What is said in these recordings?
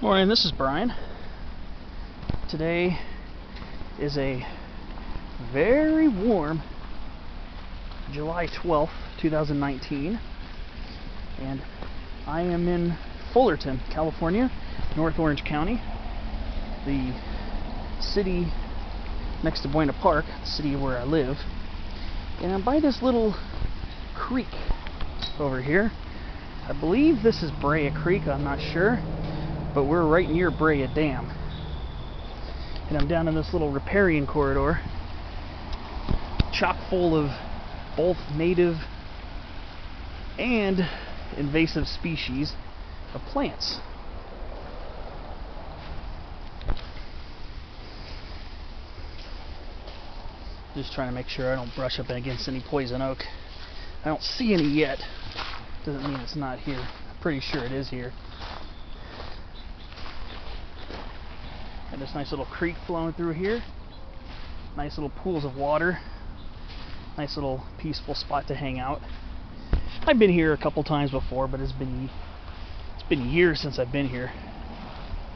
Morning, this is Brian. Today is a very warm July 12th, 2019, and I am in Fullerton, California, North Orange County, the city next to Buena Park, the city where I live, and I'm by this little creek over here. I believe this is Brea Creek, I'm not sure, but we're right near Brea Dam. And I'm down in this little riparian corridor, chock full of both native and invasive species of plants. Just trying to make sure I don't brush up against any poison oak. I don't see any yet. Doesn't mean it's not here. I'm pretty sure it is here. Got this nice little creek flowing through here. Nice little pools of water. Nice little peaceful spot to hang out. I've been here a couple times before, but it's been years since I've been here.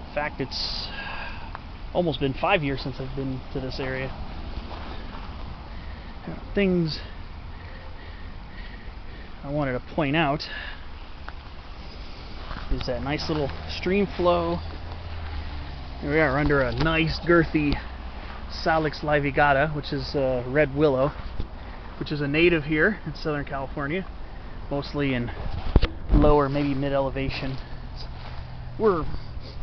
In fact, it's almost been 5 years since I've been to this area. Things I wanted to point out is that nice little stream flow. Here we are under a nice girthy Salix laevigata, which is a red willow, which is a native here in Southern California, mostly in lower, maybe mid-elevation. We're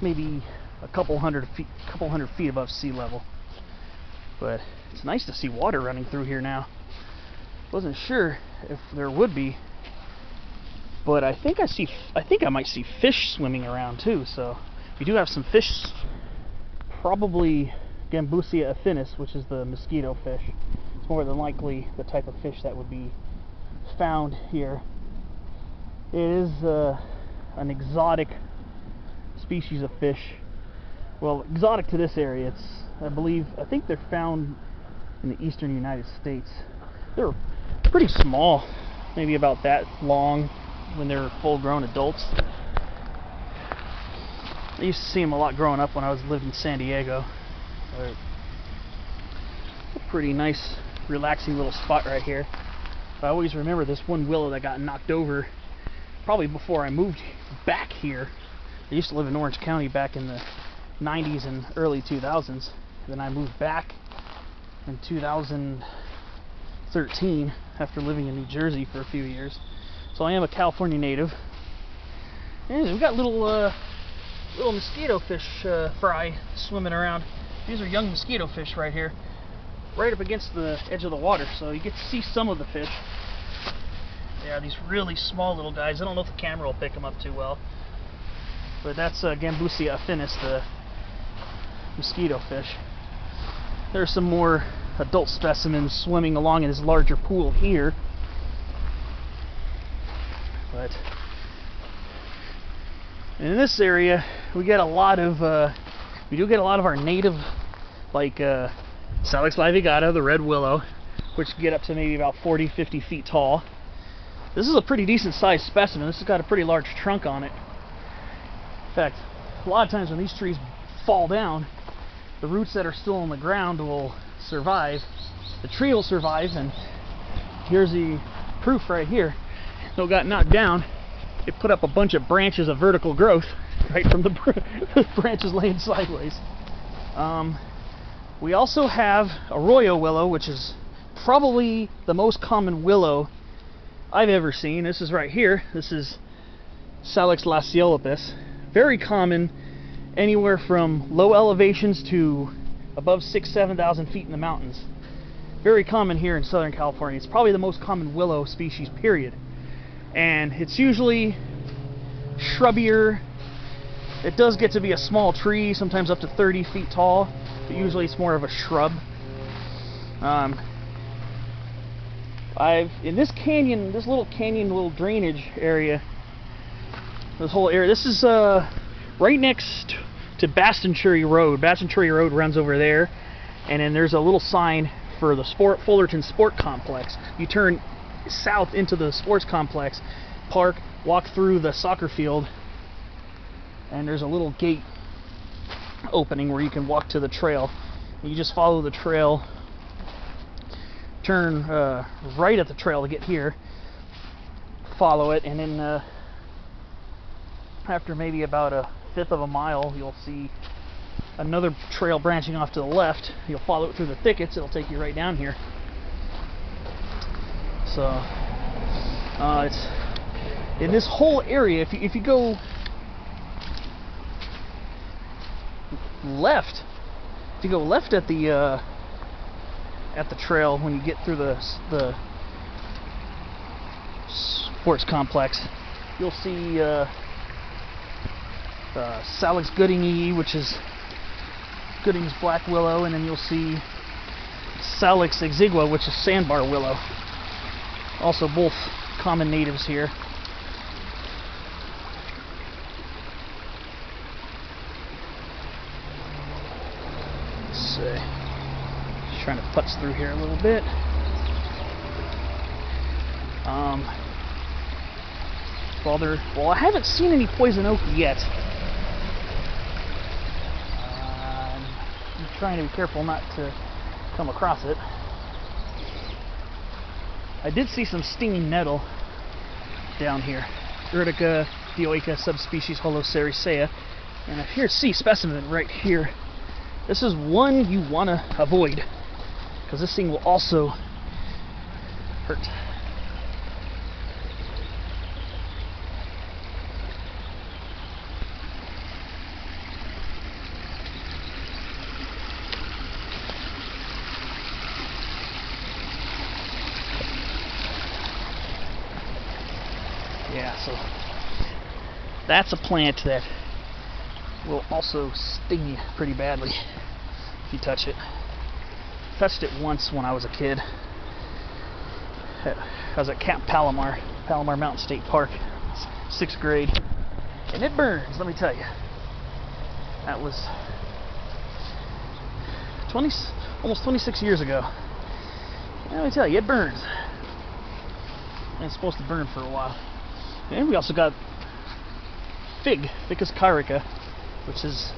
maybe a couple hundred feet above sea level, but it's nice to see water running through here now. Wasn't sure if there would be, but I think I might see fish swimming around too. So we do have some fish. Probably Gambusia affinis, which is the mosquito fish. It's more than likely the type of fish that would be found here. It is an exotic species of fish. Well, exotic to this area. I think they're found in the eastern United States. They're pretty small, maybe about that long when they're full-grown adults. I used to see them a lot growing up when I was living in San Diego. A pretty nice, relaxing little spot right here. I always remember this one willow that got knocked over probably before I moved back here. I used to live in Orange County back in the 90s and early 2000s. Then I moved back in 2013 after living in New Jersey for a few years. So I am a California native. And we've got little mosquito fish fry swimming around. These are young mosquito fish right here, right up against the edge of the water, so you get to see some of the fish. They are these really small little guys. I don't know if the camera will pick them up too well, but that's Gambusia affinis, the mosquito fish. There are some more adult specimens swimming along in this larger pool here, but in this area we get a lot of we do get a lot of our native, like Salix laevigata, the red willow, which get up to maybe about 40-50 feet tall. This is a pretty decent sized specimen. This has got a pretty large trunk on it. In fact, a lot of times when these trees fall down, the roots that are still on the ground will survive. The tree will survive, and here's the proof right here. So it got knocked down. It put up a bunch of branches of vertical growth right from the branches laying sideways. We also have arroyo willow, which is probably the most common willow I've ever seen. This is right here. This is Salix laciolipus. Very common anywhere from low elevations to above 6,000–7,000 feet in the mountains. Very common here in Southern California. It's probably the most common willow species, period. And it's usually shrubbier. It does get to be a small tree, sometimes up to 30 feet tall, but usually it's more of a shrub. In this canyon, this little canyon, little drainage area, this whole area, this is right next to Bastanchury Rd. Bastanchury Rd runs over there, and then there's a little sign for the Fullerton Sports Complex. You turn south into the sports complex park, walk through the soccer field, and there's a little gate opening where you can walk to the trail. You just follow the trail, turn right at the trail to get here, follow it, and then after maybe about a fifth of a mile, you'll see another trail branching off to the left. You'll follow it through the thickets, it'll take you right down here. So it's in this whole area. If you go left, if you go left at the trail when you get through the sports complex, you'll see Salix goodingi, which is Gooding's black willow, and then you'll see Salix exigua, which is sandbar willow. Also both common natives here. Let's see. Just trying to putz through here a little bit. Well, I haven't seen any poison oak yet. I'm trying to be careful not to come across it. I did see some stinging nettle down here. Urtica dioica subspecies holocericea. And I hear C specimen right here. This is one you want to avoid, because this thing will also hurt. Yeah, so that's a plant that will also sting you pretty badly if you touch it. Touched it once when I was a kid. I was at Camp Palomar Mountain State Park, 6th grade, and it burns, let me tell you. That was almost 26 years ago. And let me tell you, it burns. And it's supposed to burn for a while. And we also got fig, Ficus cairica, which is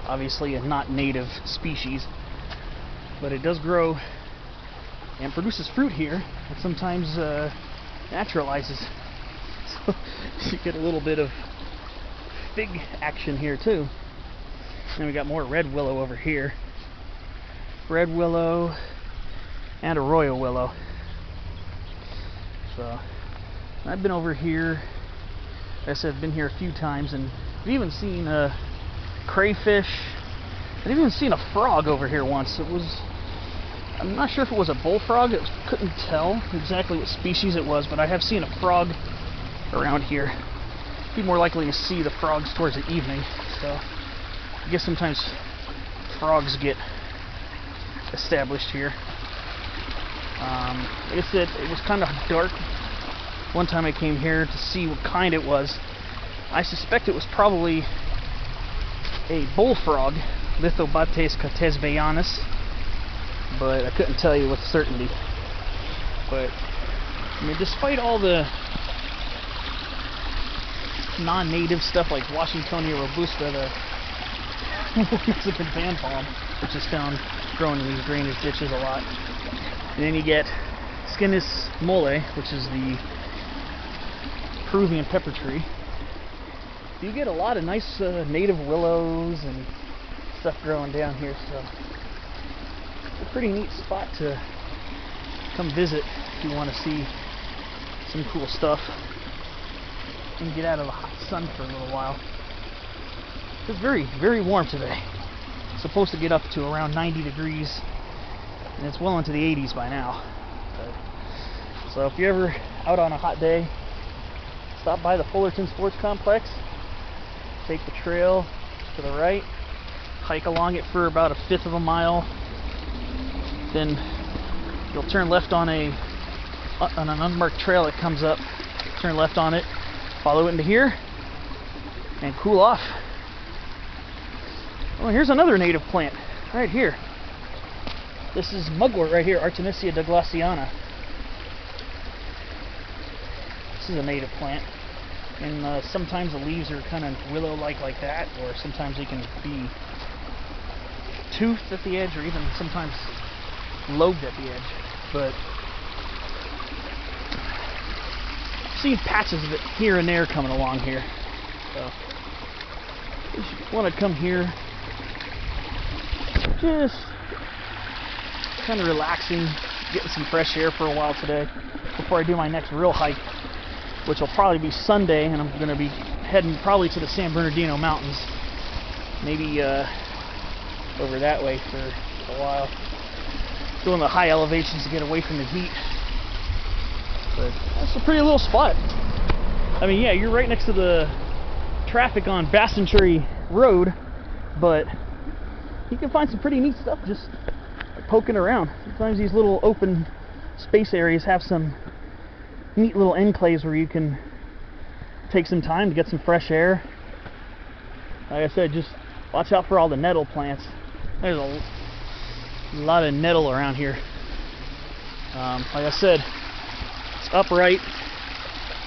obviously a not native species, but it does grow and produces fruit here, and sometimes naturalizes. So you get a little bit of fig action here too. And we got more red willow over here. Red willow and arroyo willow. So I've been over here, like I said, I've been here a few times, and I've even seen crayfish. I've even seen a frog over here once. I'm not sure if it was a bullfrog. Couldn't tell exactly what species it was, but I have seen a frog around here. I'd be more likely to see the frogs towards the evening, so I guess sometimes frogs get established here. Like I said, it was kind of dark one time I came here to see what kind it was. I suspect it was probably a bullfrog, Lithobates catesbeyanus, but I couldn't tell you with certainty. But I mean, despite all the non-native stuff like Washingtonia robusta, the Mexican fan palm, which is found growing in these drainage ditches a lot, and then you get Scinis mole, which is the Peruvian pepper tree. You get a lot of nice native willows and stuff growing down here, so it's a pretty neat spot to come visit if you want to see some cool stuff and get out of the hot sun for a little while. It's very, very warm today. It's supposed to get up to around 90 degrees, and it's well into the 80s by now. So if you're ever out on a hot day, stop by the Fullerton Sports Complex, take the trail to the right, hike along it for about a fifth of a mile, then you'll turn left on an unmarked trail that comes up, turn left on it, follow it into here, and cool off. Oh, here's another native plant, right here. This is mugwort right here, Artemisia douglassiana. This is a native plant. And sometimes the leaves are kind of willow-like like that, or sometimes they can be toothed at the edge, or even sometimes lobed at the edge. But I've seen patches of it here and there coming along here. So just want to come here, just kind of relaxing, getting some fresh air for a while today before I do my next real hike, which will probably be Sunday, and I'm going to be heading probably to the San Bernardino Mountains, maybe over that way for a while, doing the high elevations to get away from the heat. But that's a pretty little spot. I mean, yeah, you're right next to the traffic on Bastanchury Rd, but you can find some pretty neat stuff just poking around. Sometimes these little open space areas have some neat little enclaves where you can take some time to get some fresh air. Like I said, just watch out for all the nettle plants. There's a lot of nettle around here. Like I said, it's upright,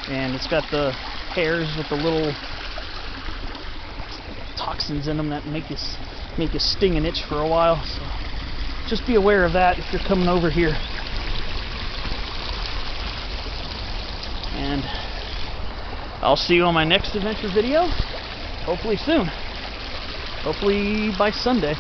and it's got the hairs with the little toxins in them that make you sting and itch for a while. So just be aware of that if you're coming over here. And I'll see you on my next adventure video, hopefully soon. Hopefully by Sunday.